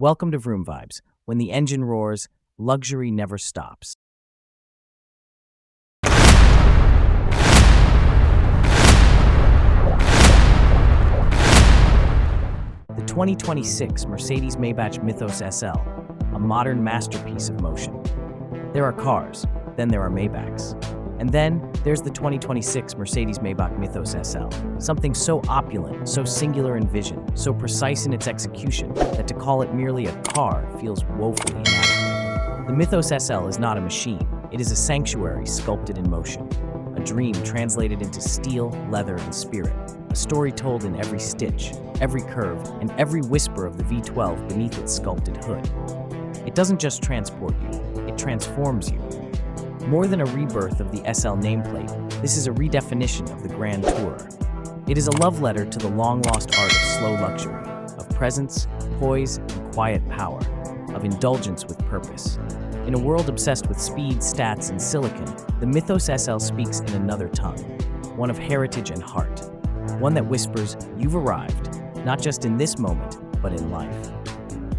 Welcome to Vroom Vibes. When the engine roars, luxury never stops. The 2026 Mercedes-Maybach Mythos SL, a modern masterpiece of motion. There are cars, then there are Maybachs. And then there's the 2026 Mercedes-Maybach Mythos SL, something so opulent, so singular in vision, so precise in its execution, that to call it merely a car feels woefully inadequate. The Mythos SL is not a machine, it is a sanctuary sculpted in motion, a dream translated into steel, leather, and spirit, a story told in every stitch, every curve, and every whisper of the V12 beneath its sculpted hood. It doesn't just transport you, it transforms you. More than a rebirth of the SL nameplate, this is a redefinition of the Grand Tourer. It is a love letter to the long-lost art of slow luxury, of presence, poise, and quiet power, of indulgence with purpose. In a world obsessed with speed, stats, and silicon, the Mythos SL speaks in another tongue, one of heritage and heart, one that whispers, "You've arrived, not just in this moment, but in life."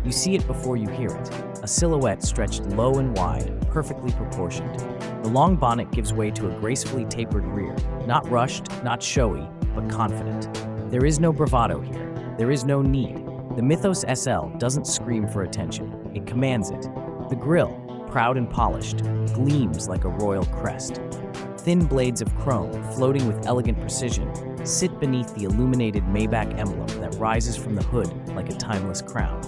You see it before you hear it, a silhouette stretched low and wide, perfectly proportioned. The long bonnet gives way to a gracefully tapered rear, not rushed, not showy, but confident. There is no bravado here. There is no need. The Mythos SL doesn't scream for attention. It commands it. The grille, proud and polished, gleams like a royal crest. Thin blades of chrome, floating with elegant precision, sit beneath the illuminated Maybach emblem that rises from the hood like a timeless crown.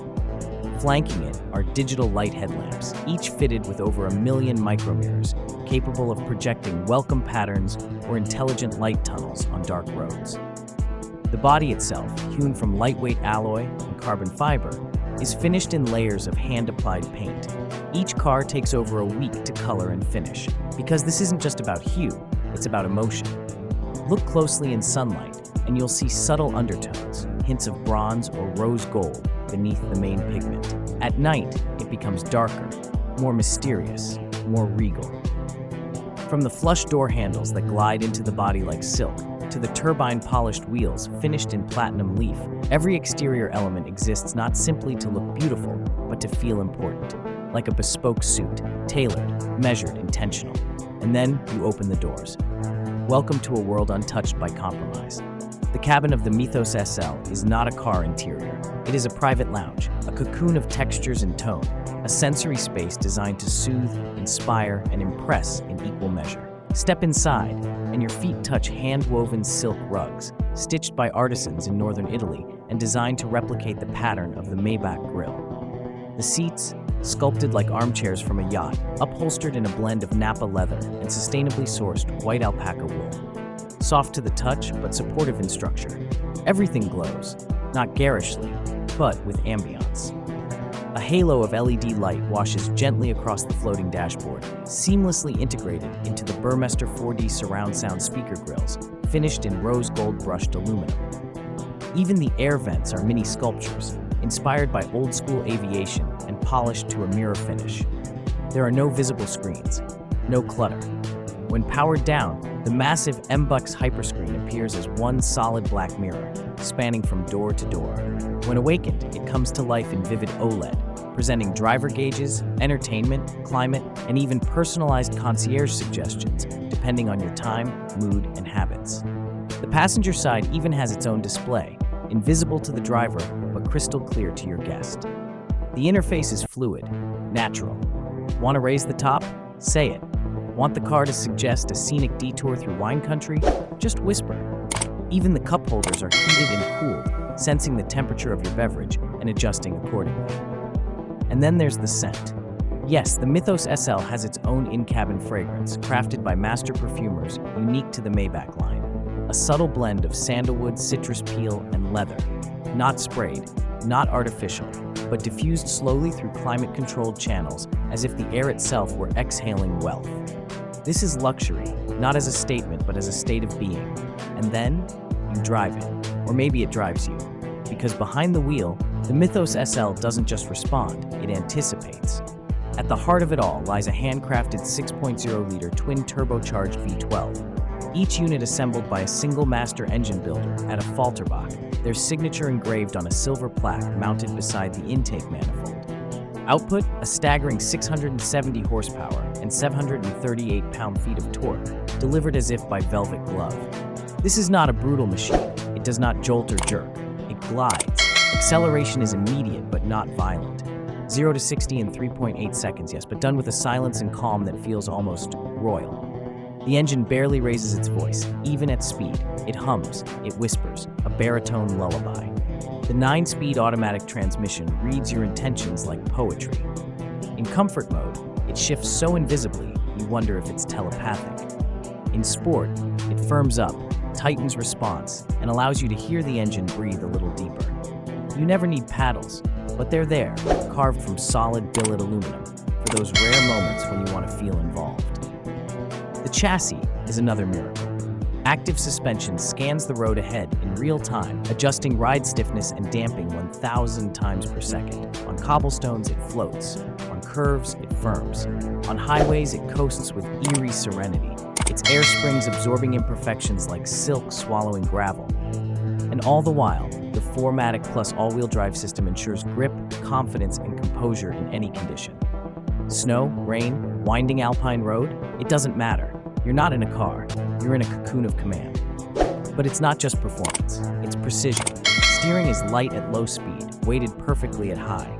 Flanking it are digital light headlamps, each fitted with over 1 million micromirrors, capable of projecting welcome patterns or intelligent light tunnels on dark roads. The body itself, hewn from lightweight alloy and carbon fiber, is finished in layers of hand-applied paint. Each car takes over a week to color and finish, because this isn't just about hue, it's about emotion. Look closely in sunlight, and you'll see subtle undertones, hints of bronze or rose gold beneath the main pigment. At night, it becomes darker, more mysterious, more regal. From the flush door handles that glide into the body like silk, to the turbine-polished wheels finished in platinum leaf, every exterior element exists not simply to look beautiful, but to feel important, like a bespoke suit, tailored, measured, intentional. And then you open the doors. Welcome to a world untouched by compromise. The cabin of the Mythos SL is not a car interior. It is a private lounge, a cocoon of textures and tone, a sensory space designed to soothe, inspire, and impress in equal measure. Step inside, and your feet touch hand-woven silk rugs, stitched by artisans in northern Italy and designed to replicate the pattern of the Maybach grille. The seats, sculpted like armchairs from a yacht, upholstered in a blend of Napa leather and sustainably sourced white alpaca wool. Soft to the touch, but supportive in structure. Everything glows, not garishly, but with ambiance. A halo of LED light washes gently across the floating dashboard, seamlessly integrated into the Burmester 4D surround sound speaker grills, finished in rose gold brushed aluminum. Even the air vents are mini sculptures, inspired by old-school aviation and polished to a mirror finish. There are no visible screens, no clutter. When powered down, the massive M-Bucks hyperscreen appears as one solid black mirror, spanning from door to door. When awakened, it comes to life in vivid OLED, presenting driver gauges, entertainment, climate, and even personalized concierge suggestions, depending on your time, mood, and habits. The passenger side even has its own display, invisible to the driver, but crystal clear to your guest. The interface is fluid, natural. Want to raise the top? Say it. Want the car to suggest a scenic detour through wine country? Just whisper. Even the cup holders are heated and cooled, sensing the temperature of your beverage and adjusting accordingly. And then there's the scent. Yes, the Mythos SL has its own in-cabin fragrance, crafted by master perfumers unique to the Maybach line. A subtle blend of sandalwood, citrus peel, and leather. Not sprayed, not artificial, but diffused slowly through climate-controlled channels as if the air itself were exhaling wealth. This is luxury, not as a statement, but as a state of being. And then, you drive it. Or maybe it drives you. Because behind the wheel, the Mythos SL doesn't just respond, it anticipates. At the heart of it all lies a handcrafted 6.0-liter twin-turbocharged V12. Each unit assembled by a single master engine builder at a Falterbach, their signature engraved on a silver plaque mounted beside the intake manifold. Output, a staggering 670 horsepower and 738 pound-feet of torque, delivered as if by velvet glove. This is not a brutal machine. It does not jolt or jerk. It glides. Acceleration is immediate but not violent. 0 to 60 in 3.8 seconds, yes, but done with a silence and calm that feels almost royal. The engine barely raises its voice, even at speed. It hums, it whispers, a baritone lullaby. The 9-speed automatic transmission reads your intentions like poetry. In comfort mode, it shifts so invisibly, you wonder if it's telepathic. In sport, it firms up, tightens response, and allows you to hear the engine breathe a little deeper. You never need paddles, but they're there, carved from solid billet aluminum, for those rare moments when you want to feel involved. The chassis is another miracle. Active suspension scans the road ahead in real time, adjusting ride stiffness and damping 1,000 times per second. On cobblestones, it floats. On curves, it firms. On highways, it coasts with eerie serenity, its air springs absorbing imperfections like silk swallowing gravel. And all the while, the 4MATIC Plus all-wheel drive system ensures grip, confidence, and composure in any condition. Snow, rain, winding alpine road, it doesn't matter. You're not in a car, you're in a cocoon of command. But it's not just performance, it's precision. Steering is light at low speed, weighted perfectly at high.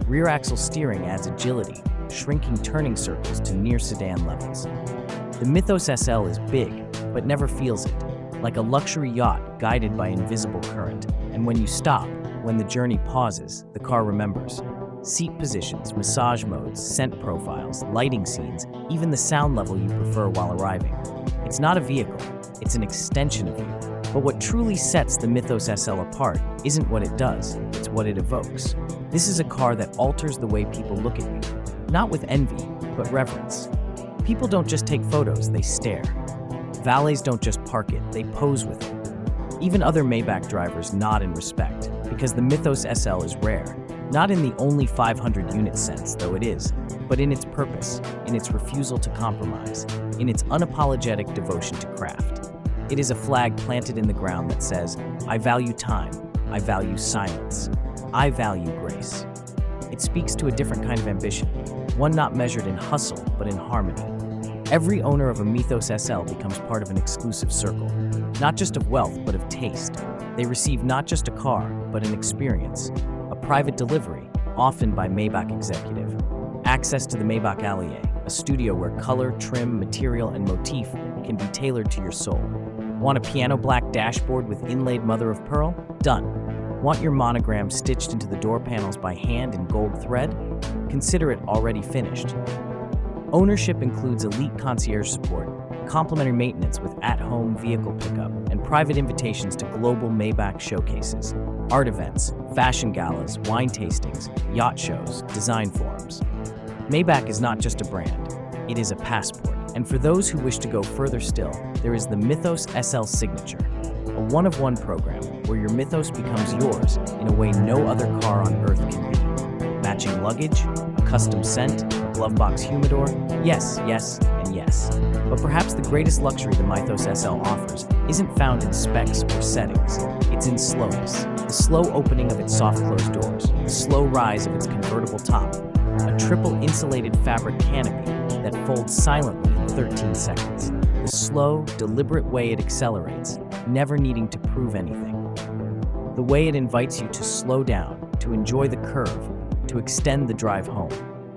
Rear axle steering adds agility, shrinking turning circles to near sedan levels. The Mythos SL is big, but never feels it, like a luxury yacht guided by invisible current. And when you stop, when the journey pauses, the car remembers. Seat positions, massage modes, scent profiles, lighting scenes, even the sound level you prefer while arriving. It's not a vehicle, it's an extension of you. But what truly sets the Mythos SL apart isn't what it does, it's what it evokes. This is a car that alters the way people look at you, not with envy, but reverence. People don't just take photos, they stare. Valets don't just park it, they pose with it. Even other Maybach drivers nod in respect, because the Mythos SL is rare. Not in the only 500 unit sense, though it is, but in its purpose, in its refusal to compromise, in its unapologetic devotion to craft. It is a flag planted in the ground that says, I value time, I value silence, I value grace. It speaks to a different kind of ambition, one not measured in hustle, but in harmony. Every owner of a Mythos SL becomes part of an exclusive circle, not just of wealth, but of taste. They receive not just a car, but an experience. A private delivery, often by Maybach executive. Access to the Maybach Atelier, a studio where color, trim, material, and motif can be tailored to your soul. Want a piano black dashboard with inlaid mother of pearl? Done. Want your monogram stitched into the door panels by hand in gold thread? Consider it already finished. Ownership includes elite concierge support, complimentary maintenance with at-home vehicle pickup, and private invitations to global Maybach showcases, art events, fashion galas, wine tastings, yacht shows, design forums. Maybach is not just a brand, it is a passport. And for those who wish to go further still, there is the Mythos SL Signature, a one-of-one program where your Mythos becomes yours in a way no other car on earth can be. Matching luggage, a custom scent, a glove box humidor, yes, yes, and yes. But perhaps the greatest luxury the Mythos SL offers isn't found in specs or settings. It's in slowness. The slow opening of its soft-closed doors, the slow rise of its convertible top, a triple insulated fabric canopy that folds silently in 13 seconds. The slow, deliberate way it accelerates, never needing to prove anything. The way it invites you to slow down, to enjoy the curve, to extend the drive home.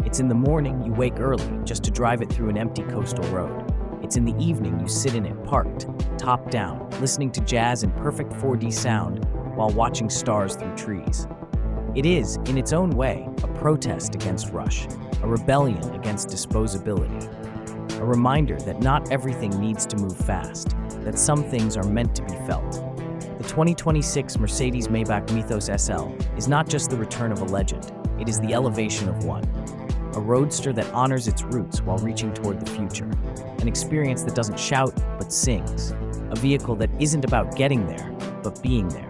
It's in the morning you wake early just to drive it through an empty coastal road. It's in the evening you sit in it parked, top down, listening to jazz in perfect 4D sound while watching stars through trees. It is, in its own way, a protest against rush, a rebellion against disposability, a reminder that not everything needs to move fast, that some things are meant to be felt. The 2026 Mercedes-Maybach Mythos SL is not just the return of a legend, it is the elevation of one. A roadster that honors its roots while reaching toward the future. An experience that doesn't shout, but sings. A vehicle that isn't about getting there, but being there.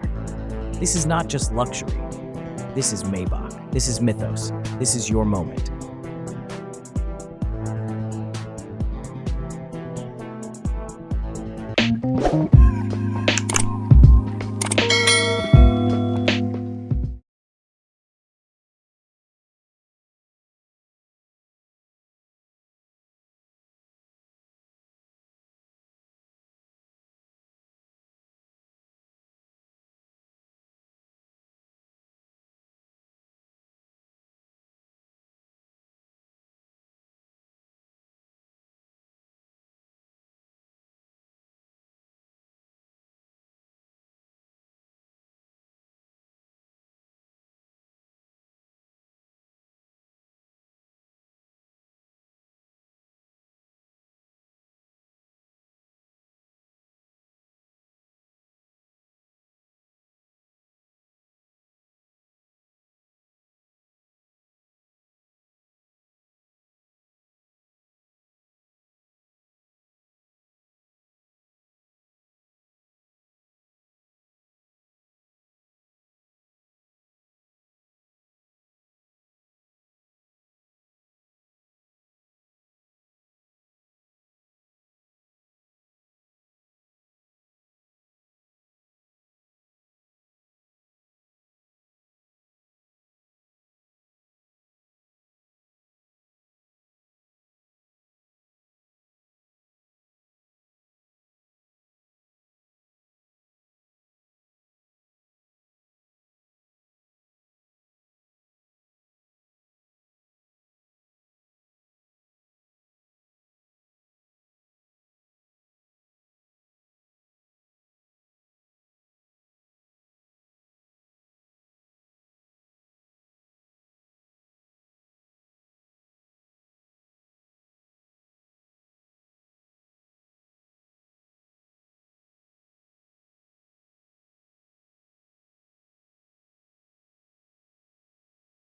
This is not just luxury. This is Maybach. This is Mythos. This is your moment.